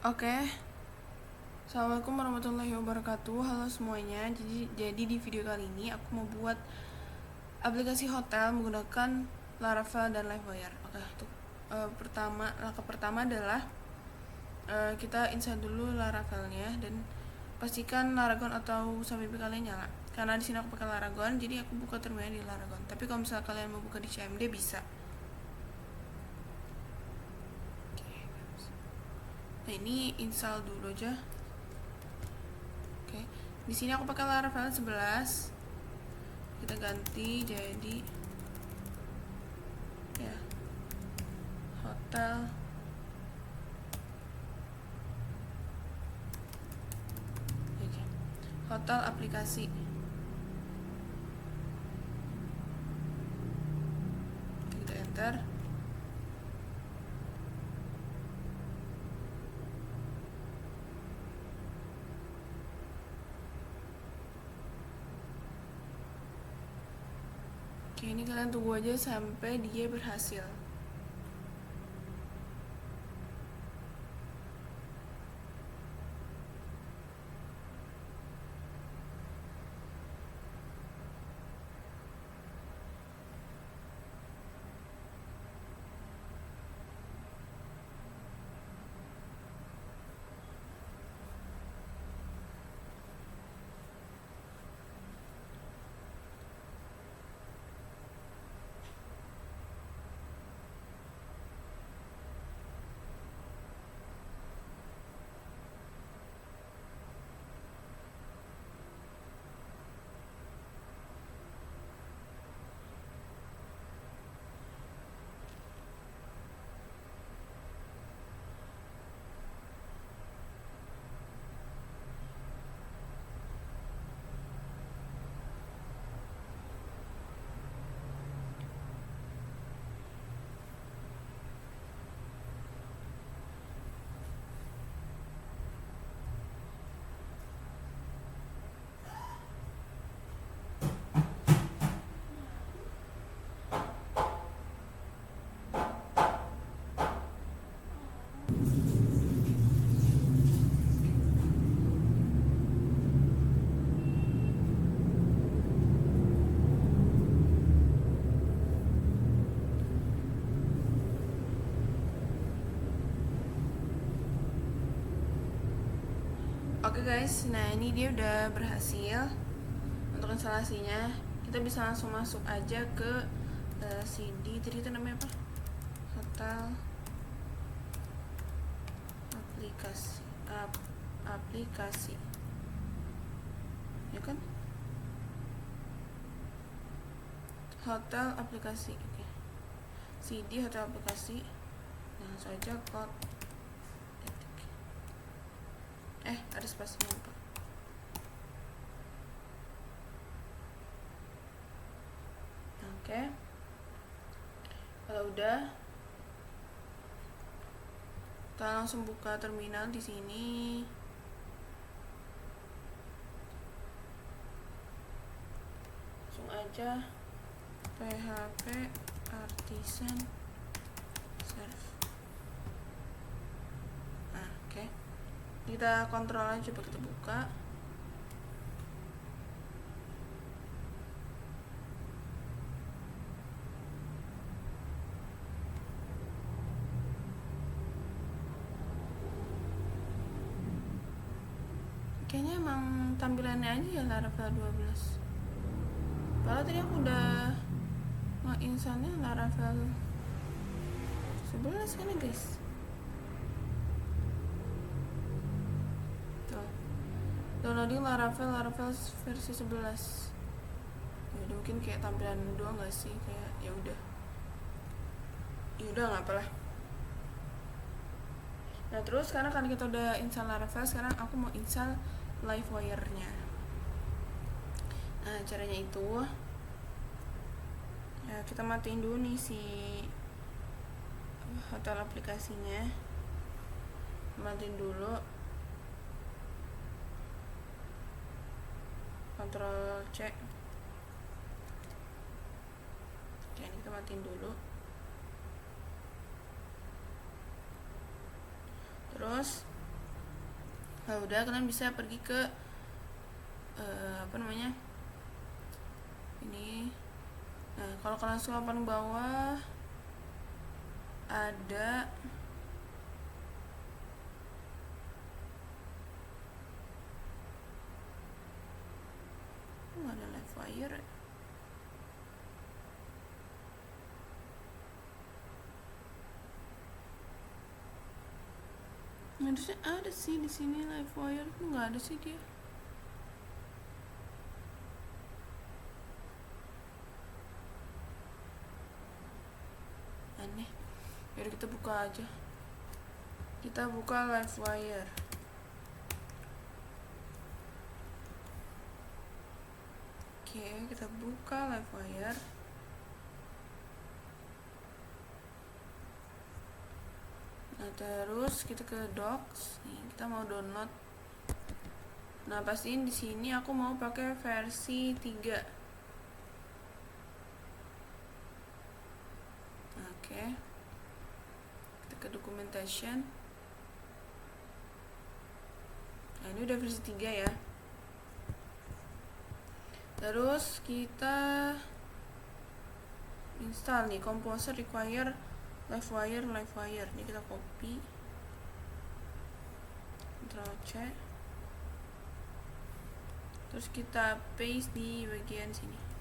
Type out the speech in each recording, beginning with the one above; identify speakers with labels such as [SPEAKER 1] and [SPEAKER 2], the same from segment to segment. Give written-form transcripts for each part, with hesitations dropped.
[SPEAKER 1] Oke, Assalamualaikum warahmatullahi wabarakatuh. Halo semuanya. Jadi di video kali ini aku mau buat aplikasi hotel menggunakan Laravel dan Livewire. Oke, untuk langkah pertama adalah kita install dulu Laravelnya dan pastikan Laragon atau Sampai kalian nyala. Karena di sini aku pakai Laragon, jadi aku buka terminal di Laragon. Tapi kalau misalnya kalian mau buka di CMD bisa. Nah, ini install dulu aja. Oke. Di sini aku pakai Laravel 11. Kita ganti jadi ya hotel. Oke. Hotel aplikasi. Kita enter. Oke, ini kalian tunggu aja sampai dia berhasil. Oke guys, nah ini dia udah berhasil. Untuk instalasinya kita bisa langsung masuk aja ke CD. Jadi itu namanya apa? Hotel aplikasi ya kan, hotel aplikasi. Oke. CD hotel aplikasi. Nah, langsung aja code. Ada spasinya lupa. Oke. Kalau udah, kita langsung buka terminal di sini. Langsung aja php artisan serve. Nah, oke. Kita kontrol aja, coba kita buka. Kayaknya emang tampilannya aja ya Laravel 12. Padahal tadi aku udah nge-installnya Laravel 11 kan ya guys. Tuh. Downloading Laravel versi 11. Ya udah, mungkin kayak tampilan doang gak sih, kayak ya udah nggak apalah. Nah, terus karena kan kita udah install Laravel, sekarang aku mau install Livewire-nya. Nah, caranya itu ya kita matiin dulu nih si hotel aplikasinya. Matiin dulu, Ctrl C. Oke, ini kita matiin dulu. Terus Kalau udah, kalian bisa pergi ke apa namanya ini. Nah, kalau kalian langsung paling bawah ada nggak ada live wire ya? Harusnya ada sih di sini live wire, nggak ada sih dia. Aneh. Yaudah kita buka aja. Kita buka live wire. Oke, kita buka live wire. Nah, terus kita ke docs. Nih, kita mau download. Nah, pastiin di sini aku mau pakai versi 3. Oke. Kita ke documentation. Nah, ini udah versi 3 ya. Terus kita install nih Composer require live wire. Ini kita copy, Ctrl C, terus kita paste di bagian sini.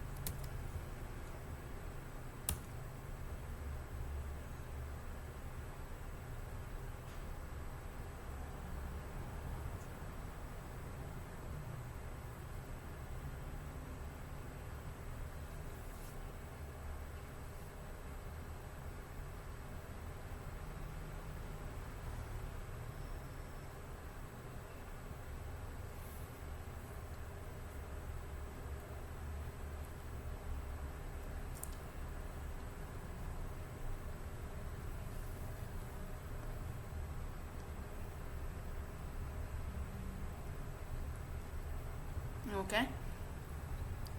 [SPEAKER 1] Oke.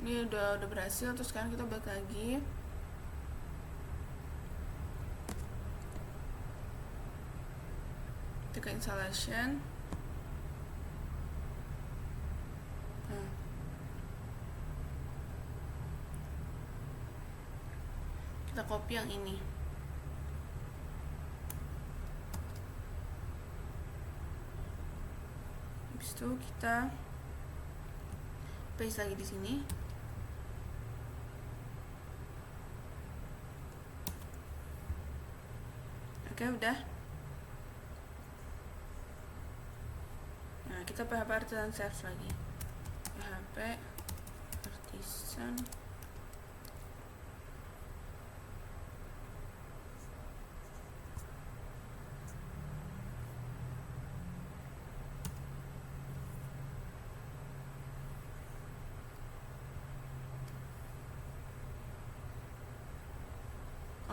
[SPEAKER 1] Ini udah berhasil. Terus sekarang kita balik lagi. Kita ke installation. Nah. Kita copy yang ini. Habis itu kita paste lagi di sini. Oke, udah. Nah, kita PHP Artisan Serve lagi. PHP Artisan.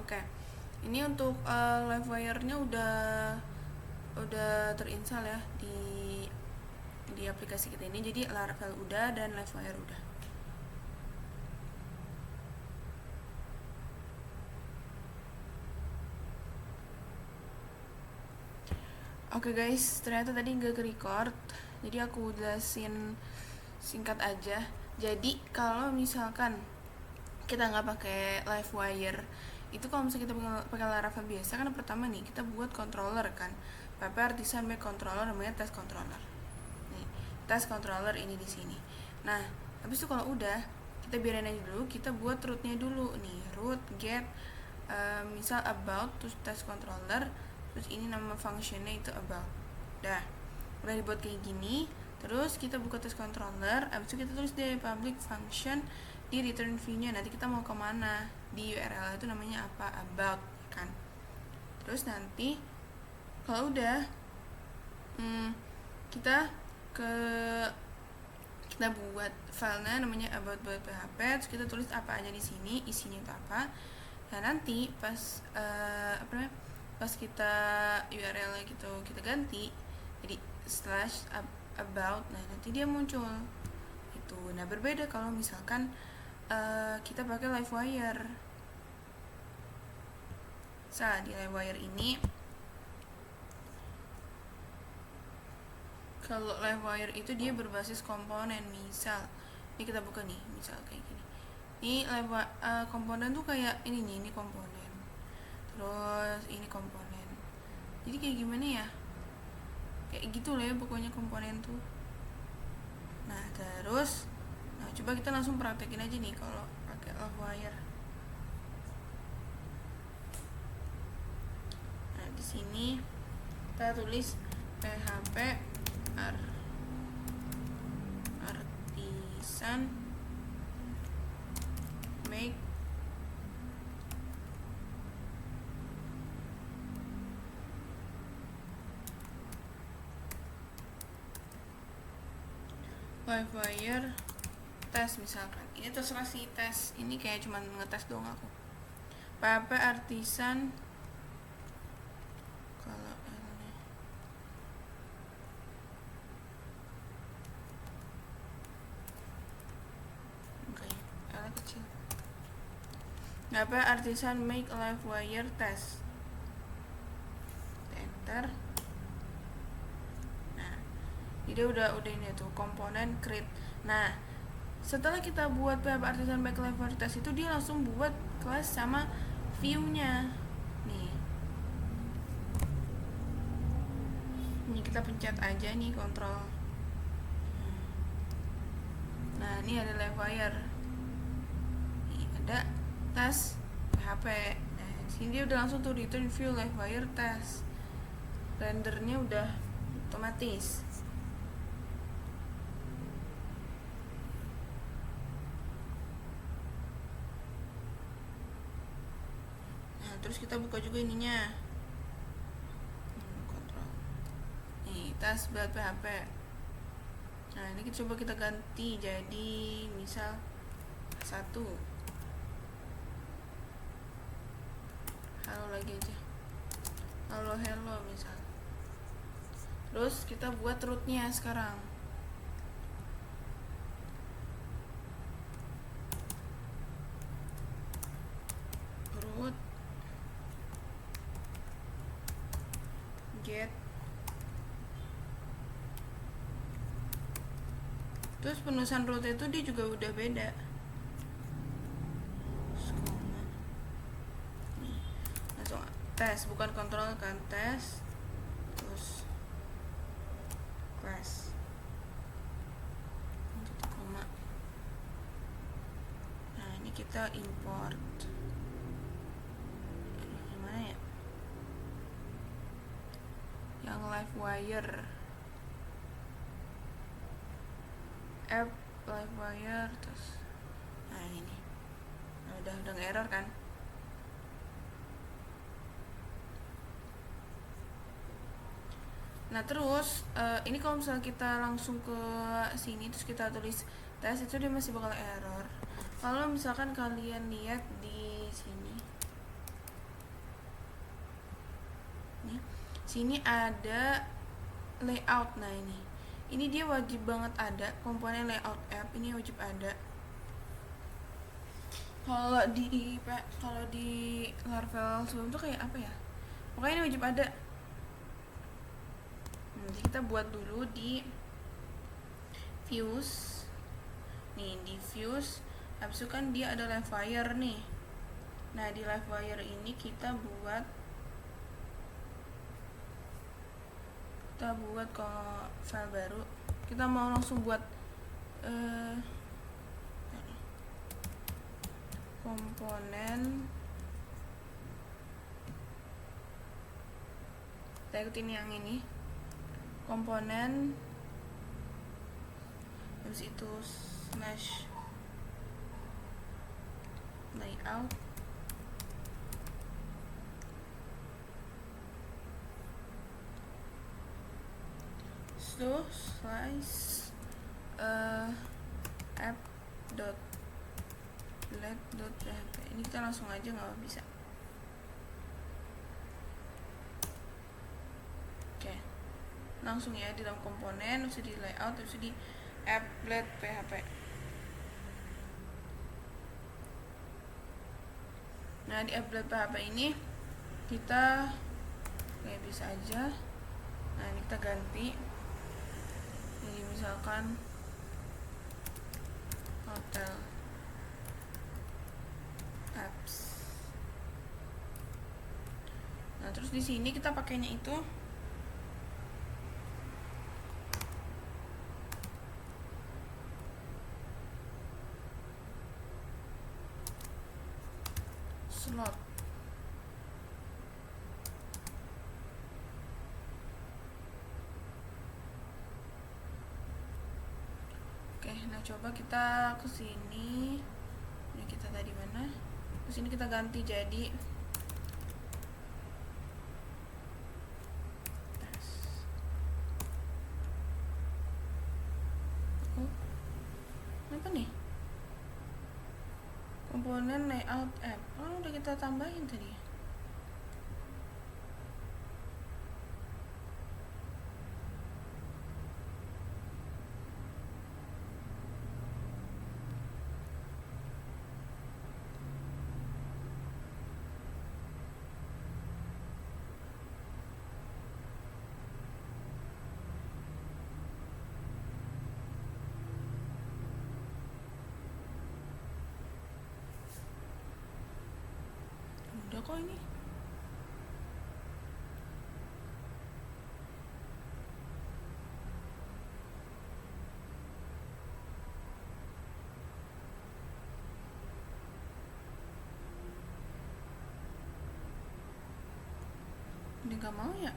[SPEAKER 1] Oke. Ini untuk live wire-nya udah terinstall ya di aplikasi kita ini. Jadi Laravel udah dan live wire udah. Oke guys, ternyata tadi nggak ke-record. Jadi aku jelasin singkat aja. Jadi kalau misalkan kita nggak pakai live wire, itu kalau misalnya kita pakai Laravel biasa kan pertama nih kita buat controller kan, PHP Artisan make controller namanya test controller. Nih, test controller ini di sini. Nah, habis itu kalau udah kita biarin aja dulu, kita buat rootnya dulu nih, root get misal about terus test controller, terus ini nama functionnya itu about. Udah dibuat kayak gini. Terus kita buka test controller, habis itu kita tulis deh public function di return view-nya. Nanti kita mau kemana di URL itu namanya apa, about kan. Terus nanti kalau udah kita buat filenya namanya about.php, terus kita tulis apa aja di sini, isinya itu apa. Nah, nanti pas pas kita URL-nya gitu kita ganti jadi /about, nah nanti dia muncul itu. Nah, berbeda kalau misalkan kita pakai live wire. Di live wire ini Kalau LiveWire itu dia berbasis komponen. Misal ini kita buka nih, misal kayak gini. Ini komponen tuh kayak ini nih, ini komponen. Terus ini komponen. Jadi kayak gimana ya? Kayak gitu lah ya pokoknya komponen tuh. Nah, terus coba kita langsung praktekin aja nih kalau pakai LiveWire. Nah, di sini kita tulis PHP artisan make LiveWire tes misalkan. Ini terserah sih tes. Ini kayak cuman ngetes doang aku. PHP artisan kalau ini L kecil. PHP artisan make LiveWire test. Enter. Nah, jadi udah ini tuh komponen create. Nah, setelah kita buat PHP artisan make LiveWire test itu dia langsung buat kelas sama view-nya. Nih. Ini kita pencet aja nih kontrol. Nah, ini ada LiveWire. Ini ada tes PHP. Nah, sini dia udah langsung tuh return view LiveWire test. Rendernya udah otomatis. Nah, terus kita buka juga ininya. Kontrol. Nih, tes buat PHP. Nah, ini coba kita ganti jadi misal 1. Halo lagi aja. Halo misal. Terus kita buat rootnya sekarang. Root get. Terus penulisan root itu dia juga udah beda. Langsung tes, bukan kontrol kan, tes. Terus class. Koma. Nah, ini kita import. Gimana ya? Yang LiveWire. App LiveWire terus. Nah, ini. Nah, udah nge-error kan? Nah, terus ini kalau misalnya kita langsung ke sini terus kita tulis tes, itu dia masih bakal error. Kalau misalkan kalian lihat di sini, nih, sini ada layout. Nah, ini dia wajib banget ada komponen layout app, ini wajib ada. Kalau di Laravel sebelum itu kayak apa ya? Pokoknya ini wajib ada. Nanti kita buat dulu di views. Nih, di views habis itu kan dia ada LiveWire nih. Nah, di LiveWire ini kita buat kalau file baru. Kita mau langsung buat komponen. Kita ikutin yang ini, komponen, habis itu slash layout, so slice app dot let.php. Ini kita langsung aja, nggak bisa. Oke, langsung ya di dalam komponen, terus di layout, terus di app.php. Nah, di app.php ini kita kayak bisa aja. Nah, ini kita ganti Nih misalkan hotel apps. Nah terus di sini kita pakainya itu slot. Oke, nah coba kita ke sini. Ini kita tadi mana? Ke sini kita ganti jadi tes. Oh, apa nih? Komponen layout app. Oh, udah kita tambahin tadi. Udah kok ini. Ini gak mau ya?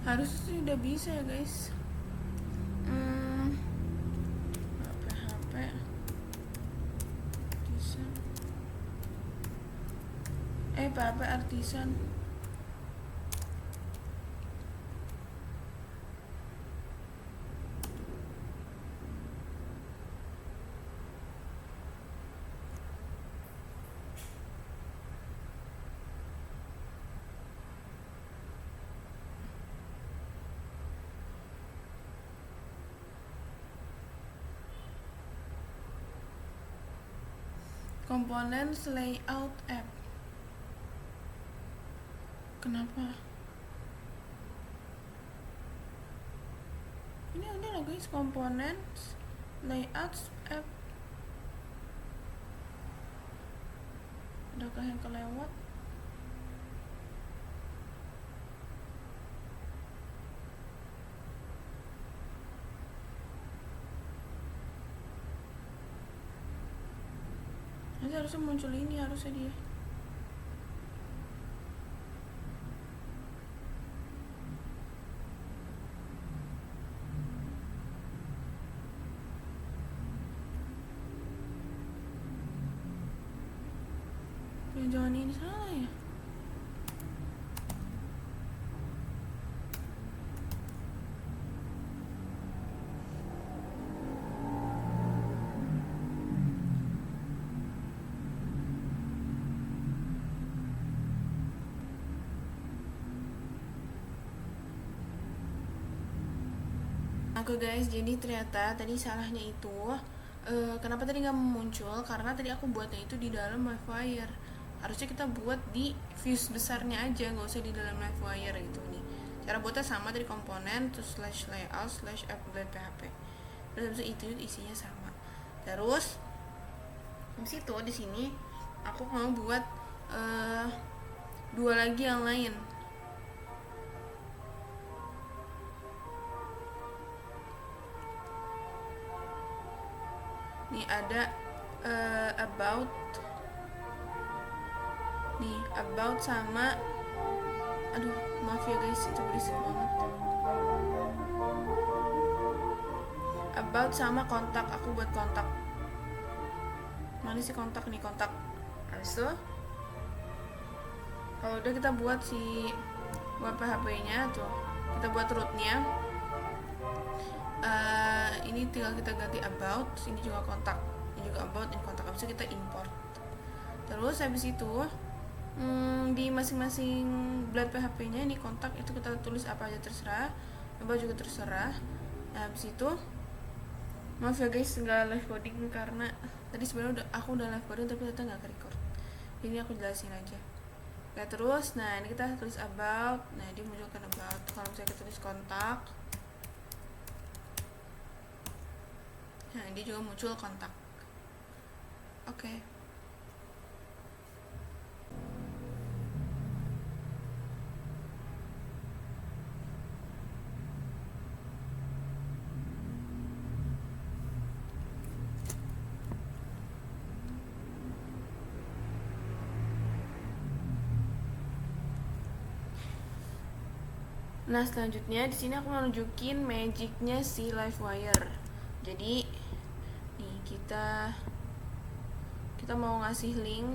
[SPEAKER 1] Harusnya sih udah bisa ya guys. PHP artisan. PHP artisan. Komponen layout app. Kenapa? Ini udah lah guys, komponen layout app. Udahkah yang kelewat? Nanti harusnya muncul ini, harusnya dia. Jangan ini salah ya. Oke guys, jadi ternyata tadi salahnya itu kenapa tadi nggak muncul, karena tadi aku buatnya itu di dalam Livewire. Harusnya kita buat di views besarnya aja, nggak usah di dalam Livewire gitu nih. Cara buatnya sama, dari komponen terus slash layout slash app.php. Terus habis itu isinya sama. Terus habis itu di sini aku mau buat dua lagi yang lain. Nih ada about, nih about sama, aduh maaf ya guys itu berisik banget. About sama kontak, aku buat kontak. Mana sih kontak nih, kontak. Habis itu kalau udah kita buat si PHP-nya tuh, kita buat rootnya. Ini tinggal kita ganti about, ini juga kontak, ini juga about, ini kontak. Habis itu kita import. Terus habis itu di masing-masing blad PHP-nya ini kontak itu kita tulis apa aja terserah, apa juga terserah. Nah, habis itu maaf ya guys nggak live coding karena tadi sebenarnya aku udah live coding tapi ternyata nggak record. Ini aku jelasin aja. Nah terus, nah ini kita tulis about, nah dia munculkan about. Kalau misalnya kita tulis kontak, nah dia juga muncul kontak. Oke. Nah selanjutnya di sini aku mau nunjukin magicnya si Livewire. Jadi nih kita mau ngasih link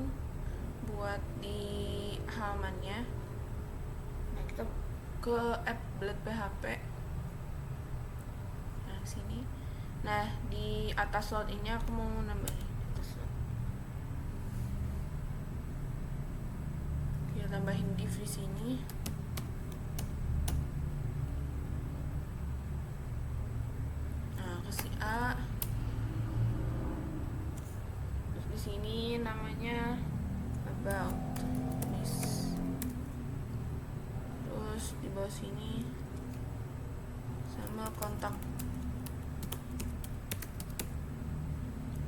[SPEAKER 1] buat di halamannya. Nah kita ke app Blad PHP. Nah sini. Nah di atas slot ini aku mau nambahin atas slot. Kita tambahin div di sini. A. Terus di sini namanya about this. Terus di bawah sini sama kontak.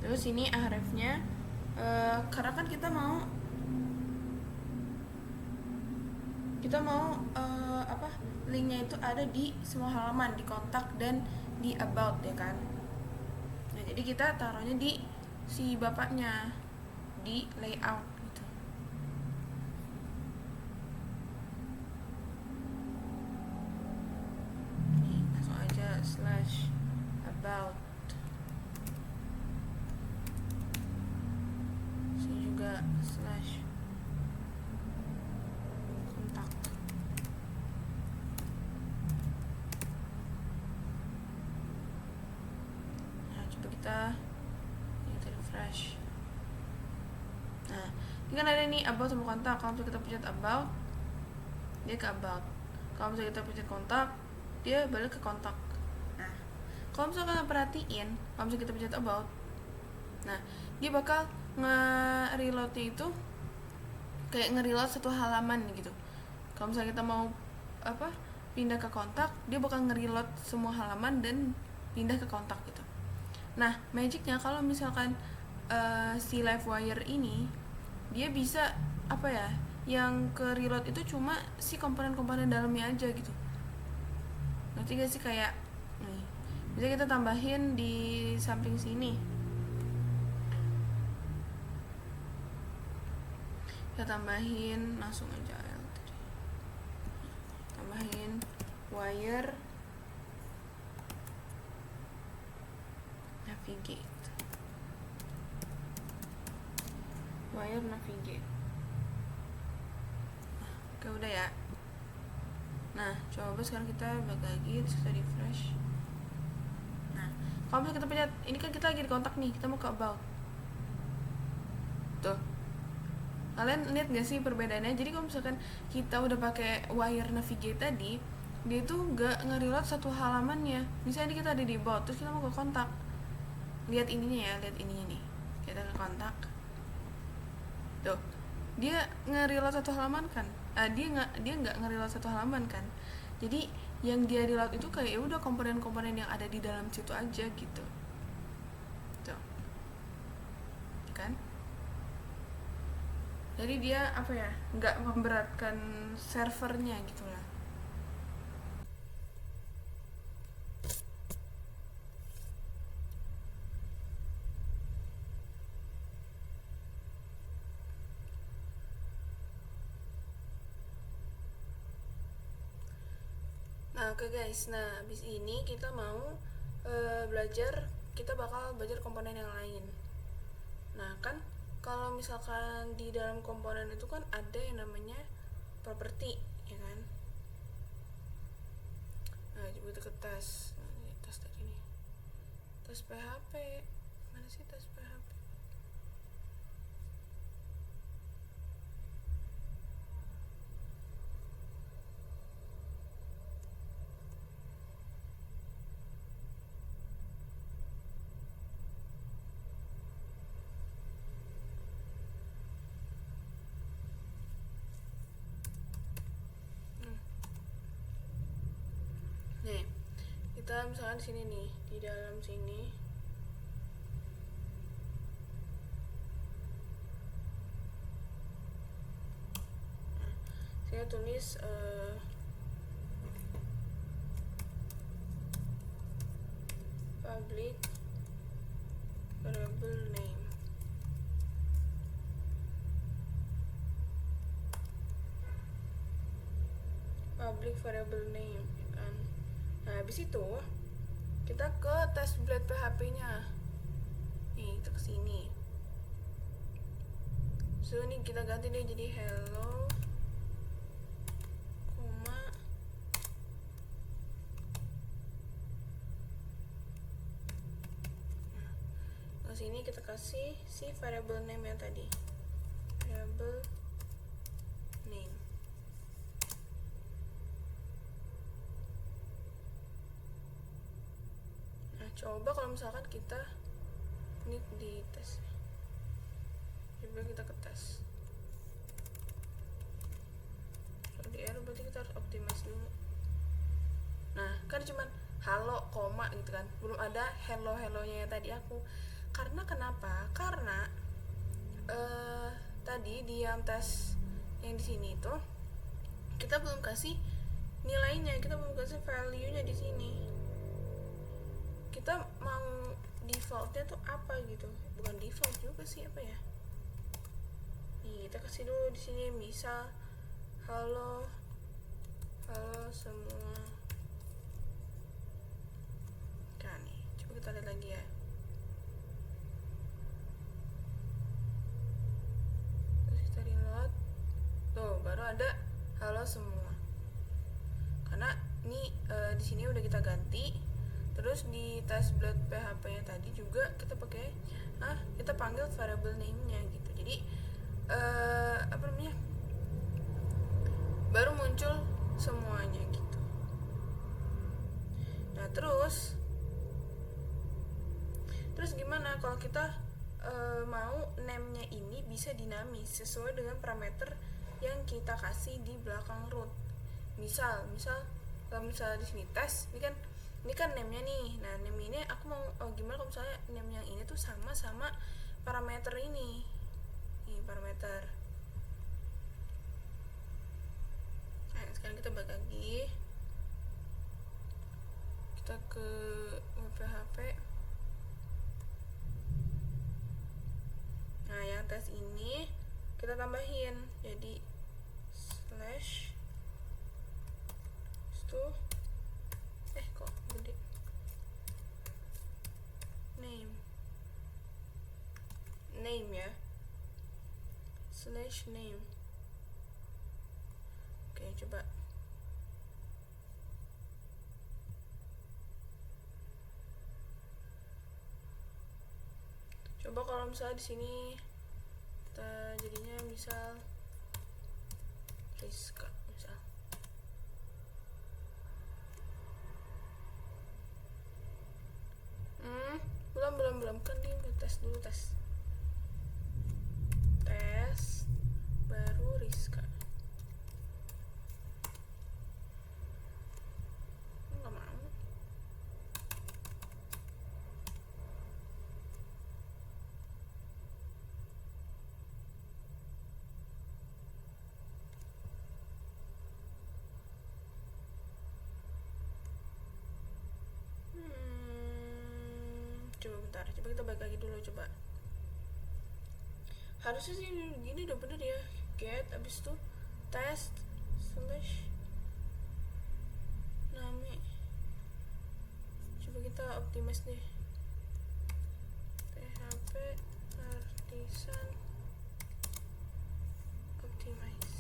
[SPEAKER 1] Terus ini hrefnya karena kan kita mau linknya itu ada di semua halaman, di kontak dan di about ya kan. Nah jadi kita taruhnya di si bapaknya, di layout gitu. Nih langsung aja slash about. Sini juga slash kontak. Nah coba kita refresh. Nah ini kan ada nih about sama kontak. Kalau misalnya kita pencet about, dia ke about. Kalau misalnya kita pencet kontak, dia balik ke kontak. Nah kalau misalnya kalian perhatiin, kalau misalnya kita pencet about, nah dia bakal nge-reloadnya itu kayak nge-reload satu halaman gitu. Kalau misalnya kita mau pindah ke kontak, dia bakal nge-reload semua halaman dan pindah ke kontak gitu. Nah magicnya kalau misalkan si Livewire ini dia bisa yang ke reload itu cuma si komponen-komponen dalamnya aja gitu. Nanti gak sih kayak nih bisa kita tambahin di samping sini, kita tambahin langsung aja tambahin wire navigate. Oke udah ya. Nah coba sekarang kita balik lagi, terus kita refresh. Nah kalau misalnya kita pencet ini kan kita lagi di kontak nih, kita mau ke about tuh. Kalian lihat gak sih perbedaannya? Jadi kalau misalkan kita udah pakai wire navigate tadi, dia tuh gak nge-reload satu halamannya. Misalnya kita ada di about, terus kita mau ke kontak, lihat ininya nih, kita ke kontak tuh, dia nge-reload satu halaman kan. Dia nggak nge-reload satu halaman kan. Jadi yang dia reload itu kayak udah komponen-komponen yang ada di dalam situ aja gitu tuh kan. Jadi dia nggak memberatkan servernya gitu lah. Nah oke guys, nah abis ini kita mau kita bakal belajar komponen yang lain. Nah kan kalau misalkan di dalam komponen itu kan ada yang namanya properti ya kan. Nah coba kita ke tes, tes tadi nih, tes PHP mana sih tes PHP. kita misalkan di sini nih, di dalam sini saya tulis public variable name. Public variable name kan. Nah, habis itu kita ke test blade PHP-nya. Nih, kita ke sini. So, ini kita ganti deh jadi hello, koma, ke sini kita kasih si variable name yang tadi. Variable name. Nah, coba kalau misalkan kita ini di tes. Coba kita ke tes. Kalau di error berarti kita harus optimize dulu. Nah, kan cuman halo, koma gitu kan. Belum ada hello-hellonya yang tadi aku. Karena kenapa? Karena tadi di yang tes yang di sini itu kita belum kasih nilainya, kita belum kasih value-nya di sini. Kita mau default-nya tuh apa gitu? Bukan default juga sih, apa ya? Nih, kita kasih dulu di sini misal halo semua. Kan nih, coba kita lihat lagi ya. Terus kita reload. Tuh, baru ada halo semua. Karena ini di sini udah kita ganti. Terus di test blade PHP-nya tadi juga kita pakai kita panggil variable name-nya gitu. Jadi apa namanya? Baru muncul semuanya gitu. Nah, terus gimana kalau kita mau name-nya ini bisa dinamis sesuai dengan parameter yang kita kasih di belakang root. Misal kalau misalnya di sini tes, ini kan name-nya nih. Nah, name ini aku mau gimana kalau misalnya name yang ini tuh sama parameter ini. Ini parameter. Nah, sekarang kita balik lagi. Kita ke PHP. Nah, yang tes ini kita tambahin jadi slash itu kok gede name ya, slash name. Oke, coba kalau misalnya di sini kita jadinya misal Rizka misal. belum kan dia tes dulu, tes baru Rizka. Nggak mau. Coba kita balik lagi dulu, coba. Harusnya sih gini udah bener ya. Get, abis itu test slash name. Coba kita optimize deh. PHP artisan optimize.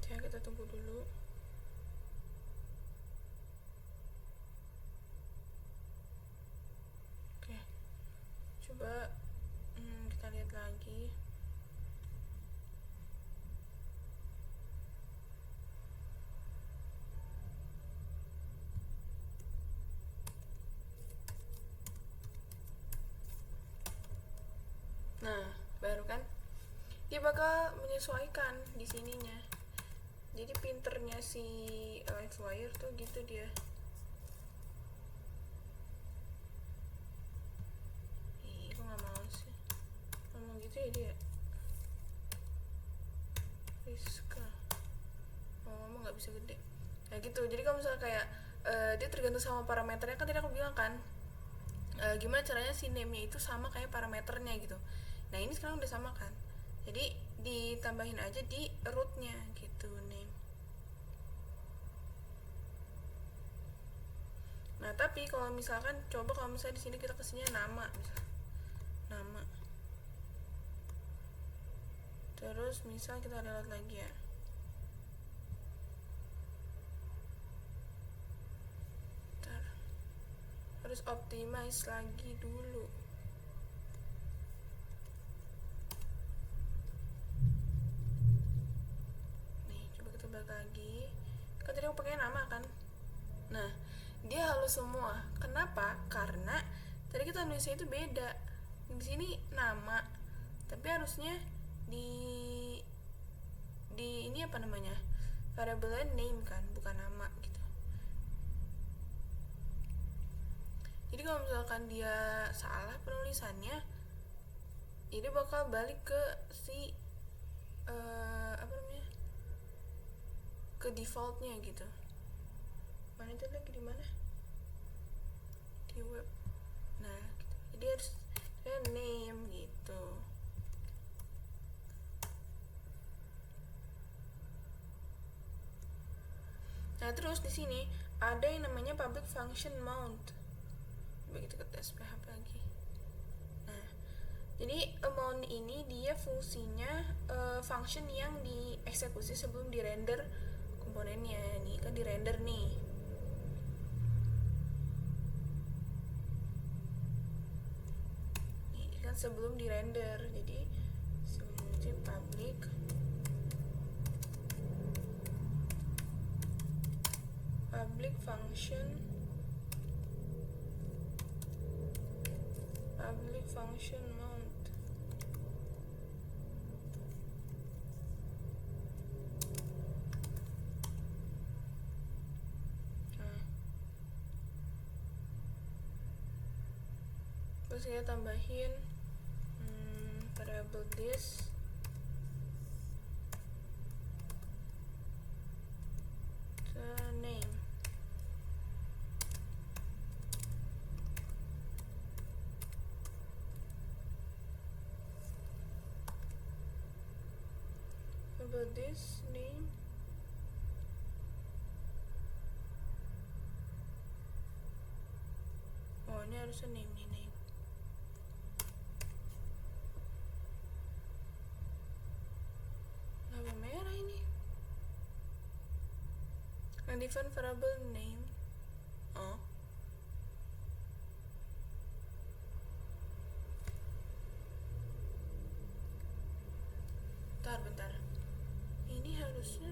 [SPEAKER 1] Ya, kita tunggu dulu. Oke. bakal menyesuaikan di sininya. Jadi pinternya si LiveWire tuh gitu dia. Ih, kok nggak mau sih ngomong gitu ya dia. Rizka ngomong nggak bisa gede. Nah gitu. Jadi kalau misalnya kayak dia tergantung sama parameternya, kan tadi aku bilang kan gimana caranya si name-nya itu sama kayak parameternya gitu. Nah ini sekarang udah sama kan, jadi ditambahin aja di root-nya gitu name. Nah tapi kalau misalkan coba kalau misalnya di sini kita kesini nama, misal nama, terus misal kita lihat lagi ya, harus optimize lagi dulu. Nih coba kita balik lagi, kan tadi aku pakai nama kan. Nah dia halus semua. Kenapa? Karena tadi kita nulisnya itu beda. Di sini nama, tapi harusnya di ini apa namanya, variable name kan, bukan nama gitu. Jadi kalau misalkan dia salah penulisannya, jadi bakal balik ke si apa namanya, ke defaultnya gitu. Mana itu lagi, di mana, di web. Nah gitu. Jadi harus name gitu. Nah terus di sini ada yang namanya public function mount. Begitu ke tes PHP lagi. Nah jadi amount ini dia fungsinya function yang dieksekusi sebelum di render komponennya. Nih kan di render nih. Nih kan sebelum di render. Jadi sebelum public function mount. Terus kita tambahin variable this the name. Variable this name ini harusnya name nih, name. Kenapa merah ini? Nah define variable name. Oh bentar, ini harusnya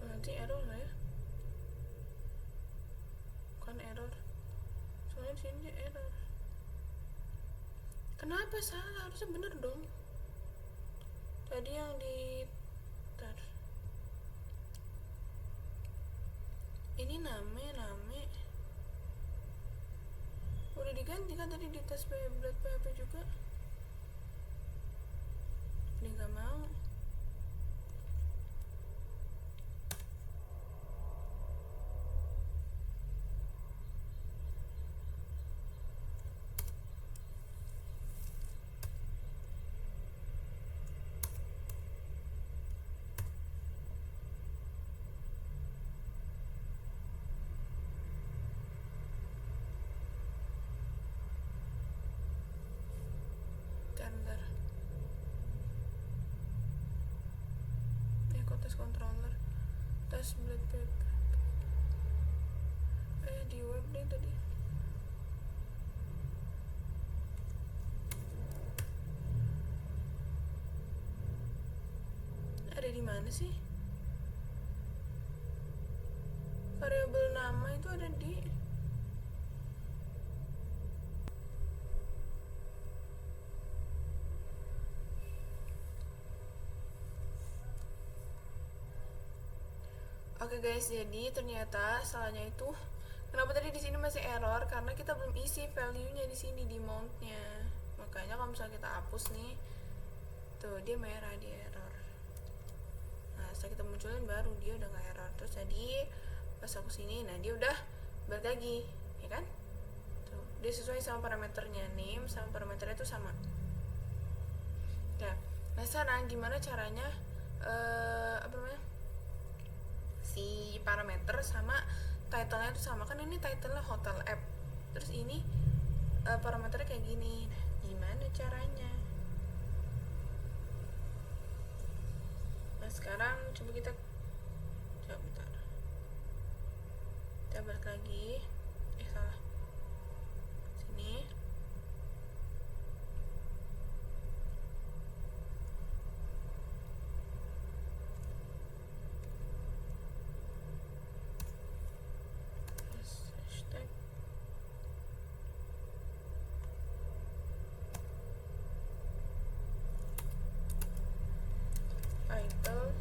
[SPEAKER 1] nanti error lah ya. Bukan error, soalnya di sini error. Kenapa salah? Harusnya bener dong. Tadi yang di ini name udah diganti kan tadi di tes PHP juga. Ini nggak mau. Bentar. Kok tes controller, tes blade paper. Di web nih tadi. Ada di mana sih? Variabel nama itu ada di Oke guys, jadi ternyata salahnya itu kenapa tadi di sini masih error karena kita belum isi value-nya di sini di mount-nya. Makanya kalau misalnya kita hapus nih, tuh dia merah, dia error. Nah, setelah kita munculin baru dia udah nggak error. Terus jadi pas aku sini, nah dia udah balik lagi, ya kan? Tuh, dia sesuai sama parameternya, name sama parameternya itu sama. Nah sekarang gimana caranya apa namanya? Si parameter sama title-nya itu sama, kan ini title-nya hotel app, terus ini parameternya kayak gini. Nah gimana caranya? Nah sekarang coba kita bentar, kita balik lagi, salah, sini. Hashtag title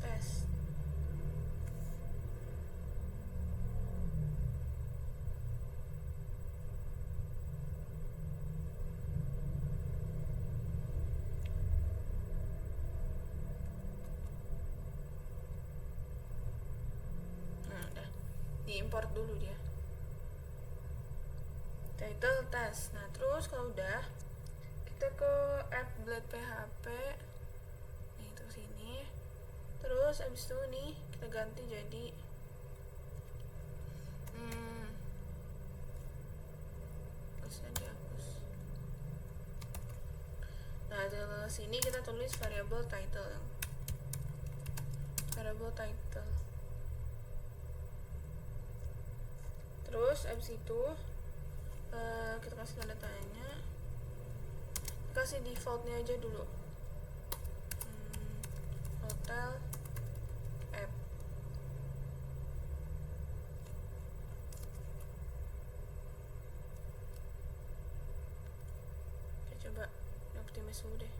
[SPEAKER 1] test. Nah udah diimport dulu dia, title test. Nah terus kalau udah, kita ke app.php nih, terus sini, terus abis itu nih kita ganti jadi terusnya dihapus. Nah terus sini kita tulis variable title, terus abis itu kita kasih tanda tanya, kasih defaultnya aja dulu, hotel app. Kita coba optimize dulu deh.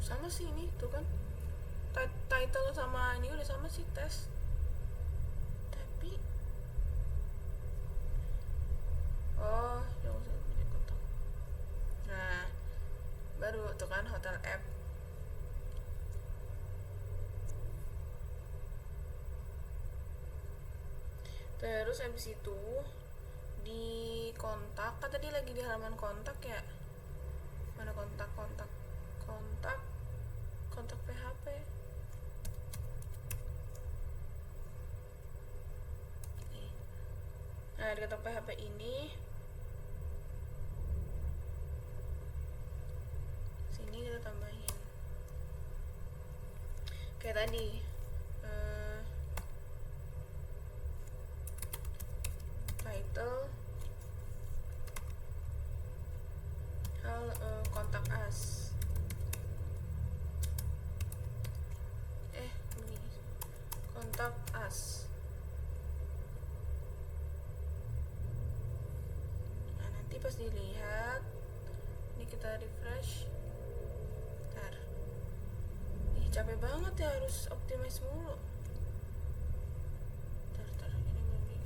[SPEAKER 1] Sama sih ini tuh kan, title sama ini udah sama sih, tes. Tapi jangan usah punya kontak. Nah baru tuh kan hotel app. Terus abis itu di kontak, kan tadi lagi di halaman kontak ya, mana kontak PHP. Nih. Nah di kontak PHP ini, sini kita tambahin kayak tadi, title kontak us, begini, kontak us. Nah nanti pas dilihat, ini kita refresh. Ntar, capek banget ya harus optimize mulu. Ntar ini belum di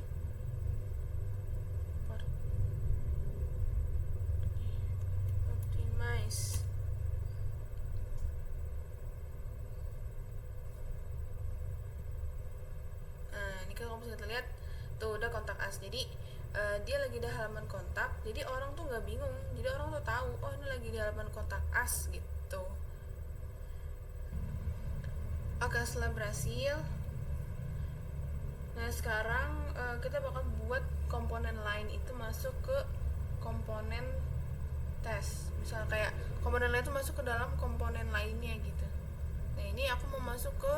[SPEAKER 1] optimize. Nah ini kalau bisa kita lihat tuh udah kontak us. Jadi dia lagi di halaman kontak, jadi orang tuh nggak bingung, jadi orang tuh tahu oh ini lagi di halaman kontak as gitu. Oke, setelah berhasil, nah sekarang kita bakal buat komponen lain itu masuk ke komponen tes. Misal kayak komponen lain itu masuk ke dalam komponen lainnya gitu. Nah ini aku mau masuk ke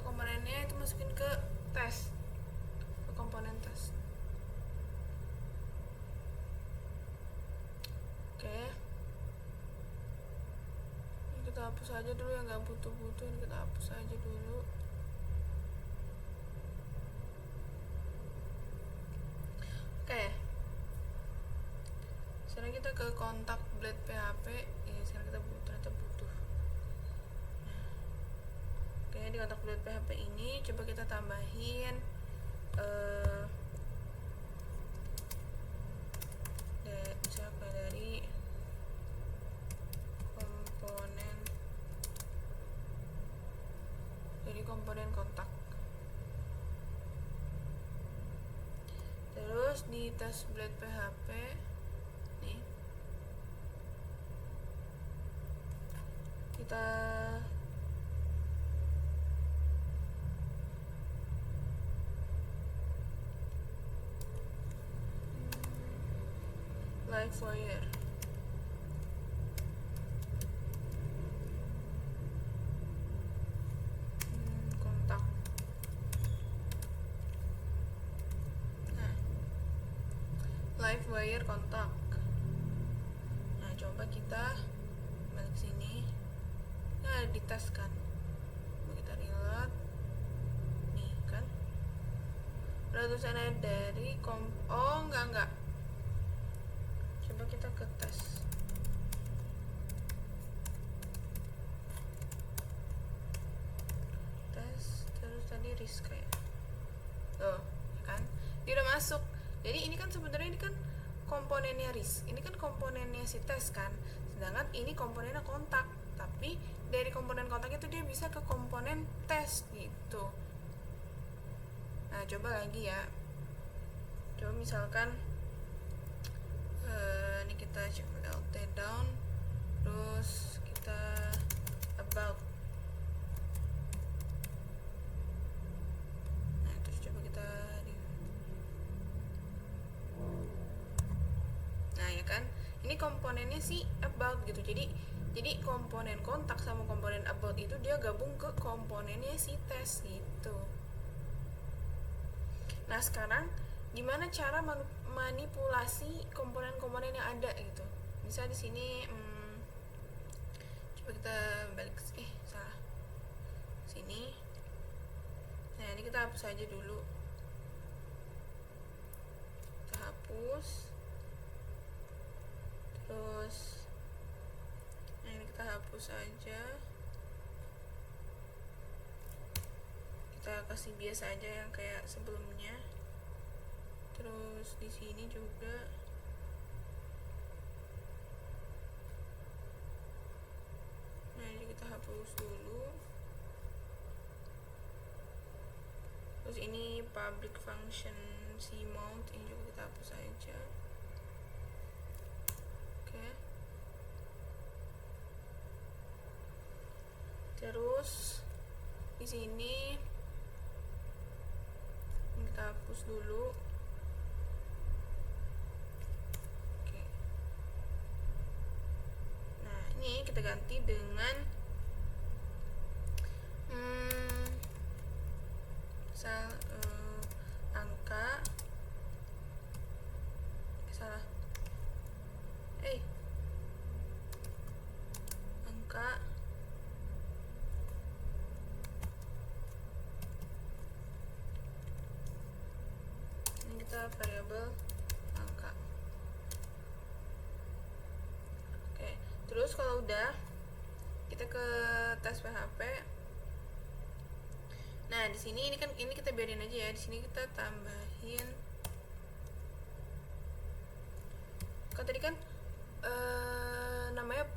[SPEAKER 1] komponennya itu masukin ke tes, ke komponen tes. Oke, ini kita hapus aja dulu yang nggak butuh-butuh, ini kita hapus aja dulu. Oke, sekarang kita ke kontak blade PHP. Sekarang kita ternyata butuh. Oke, di kontak blade PHP ini coba kita tambahin misalnya dari komponen kontak. Terus di tes blade PHP nih kita live wire. Kontak. Nah, live wire kontak. Nah, coba kita balik sini. Nah, di tes kan. Kita reload. Nih kan. Ratusannya dari oh enggak. Coba kita ke tes. Terus tadi risk ya. Tuh, kan? Dia udah masuk. Jadi ini kan sebenarnya ini kan komponennya risk. Ini kan komponennya si tes kan. Sedangkan ini komponennya kontak. Tapi dari komponen kontak itu dia bisa ke komponen tes gitu. Nah, coba lagi ya. Coba misalkan ini kita coba LT down, terus kita about. Nah, terus coba kita nah ya kan, ini komponennya sih about gitu. Jadi komponen kontak sama komponen about itu dia gabung ke komponennya si tes gitu. Nah sekarang gimana cara manipulasi komponen-komponen yang ada gitu. Bisa di sini coba kita balik salah sini. Nah ini kita hapus aja dulu. Kita hapus. Terus nah ini kita hapus aja. Kita kasih biasa aja yang kayak sebelumnya. Terus di sini juga nah ini kita hapus dulu. Terus ini public function cmount ini juga kita hapus aja. Oke. Terus di sini kita hapus dulu. Kita ganti dengan misal angka salah angka ini kita variabel angka. Terus kalau udah kita ke tes PHP. Nah di sini ini kita biarin aja ya. Di sini kita tambahin. Kan tadi kan namanya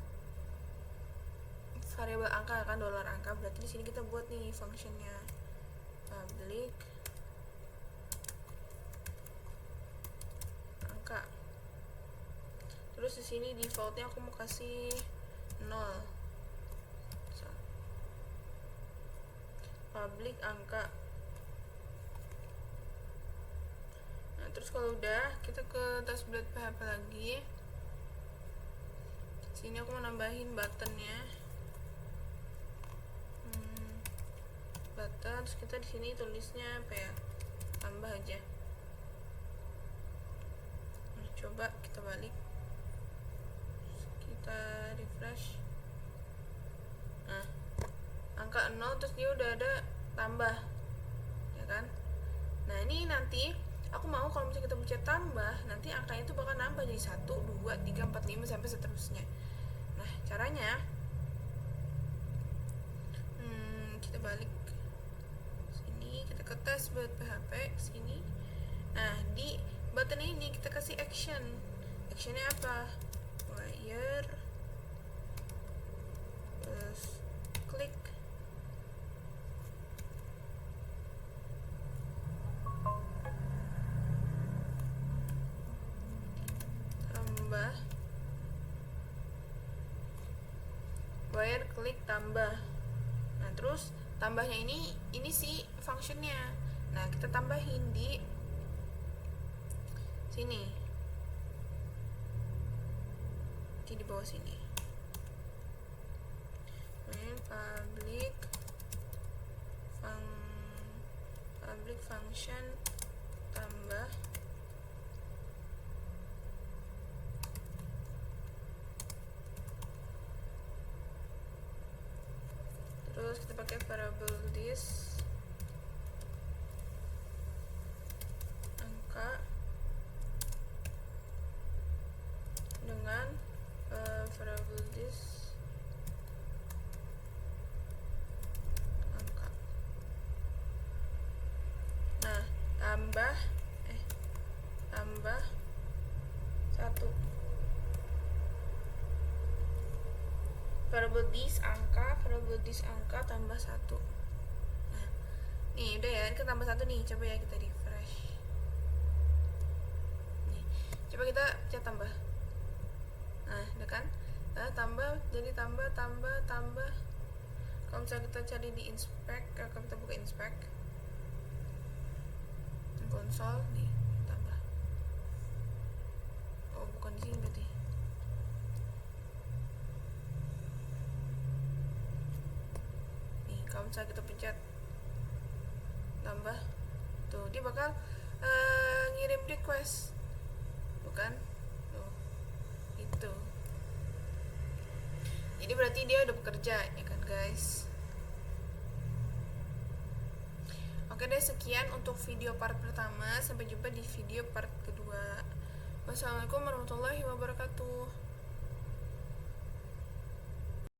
[SPEAKER 1] variabel angka kan, dolar angka. Berarti di sini kita buat nih functionnya public Terus di sini defaultnya aku mau kasih 0. Public angka. Nah, terus kalau udah, kita ke dashboard PHP lagi. Sini aku mau nambahin buttonnya. Button, terus kita di sini tulisnya apa ya? Tambah aja. Nah, coba kita balik. Kita refresh. Nah, angka 0 terus dia udah ada tambah, ya kan? Nah, ini nanti aku mau kalau misalnya kita pencet tambah, nanti angkanya itu bakal nambah jadi 1, 2, 3, 4, 5 sampai seterusnya. Nah, caranya kita balik sini, kita ke tes buat PHP sini. Nah, di button ini kita kasih action. Actionnya apa? Wire terus klik tambah, wire klik tambah. Nah, terus tambahnya ini sih functionnya. Nah, kita tambahin di sini, di bawah sini. Public function tambah terus kita pakai variable this angka dengan variable this angka. Nah, tambah 1. Variable this angka tambah 1. Nah, nih udah ya, kita tambah 1 nih. Coba ya kita refresh. Nih, coba kita cek tambah. Nah, udah kan? Nah, tambah jadi tambah. Kalau misalnya kita cari di inspect, kalau kita buka inspect konsol nih, tambah. Oh, bukan di sini berarti. Nih, kalau misalnya kita pencet tambah, tuh dia bakal ngirim request, bukan? Tuh, itu. Jadi berarti dia udah bekerja, ya kan guys? Oke deh, sekian untuk video part pertama. Sampai jumpa di video part kedua. Wassalamualaikum warahmatullahi wabarakatuh.